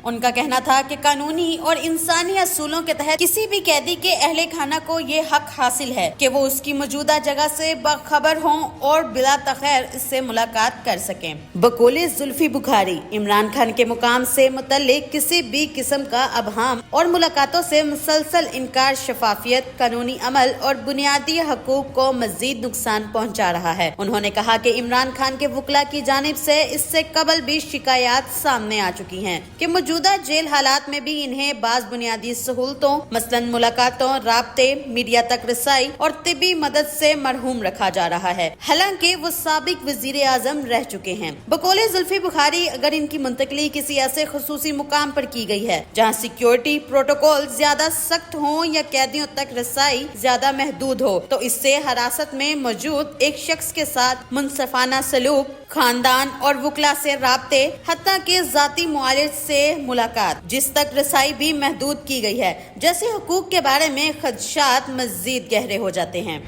ان کا کہنا تھا کہ قانونی اور انسانی اصولوں کے تحت کسی بھی قیدی کے اہل خانہ کو یہ حق حاصل ہے کہ وہ اس کی موجودہ جگہ سے باخبر ہوں اور بلا تاخیر اس سے ملاقات کر سکیں۔ بقول زلفی بخاری، عمران خان کے مقام سے متعلق کسی بھی قسم کا ابہام اور ملاقاتوں سے مسلسل انکار شفافیت، قانونی عمل اور بنیادی حقوق کو مزید نقصان پہنچا رہا ہے۔ انہوں نے کہا کہ عمران خان کے وکلاء کی جانب سے اس سے قبل بھی شکایات سامنے آ چکی ہیں کہ موجودہ جیل حالات میں بھی انہیں بعض بنیادی سہولتوں مثلاً ملاقاتوں، رابطے، میڈیا تک رسائی اور طبی مدد سے محروم رکھا جا رہا ہے، حالانکہ وہ سابق وزیر اعظم رہ چکے ہیں۔ بقول زلفی بخاری، اگر ان کی منتقلی کسی ایسے خصوصی مقام پر کی گئی ہے جہاں سیکیورٹی پروٹوکول زیادہ سخت ہوں یا قیدیوں تک رسائی زیادہ محدود ہو، تو اس سے حراست میں موجود ایک شخص کے ساتھ منصفانہ سلوک، خاندان اور وکلاء سے رابطے، حتیٰ کہ ذاتی معالج سے ملاقات، جس تک رسائی بھی محدود کی گئی ہے، جیسے حقوق کے بارے میں خدشات مزید گہرے ہو جاتے ہیں۔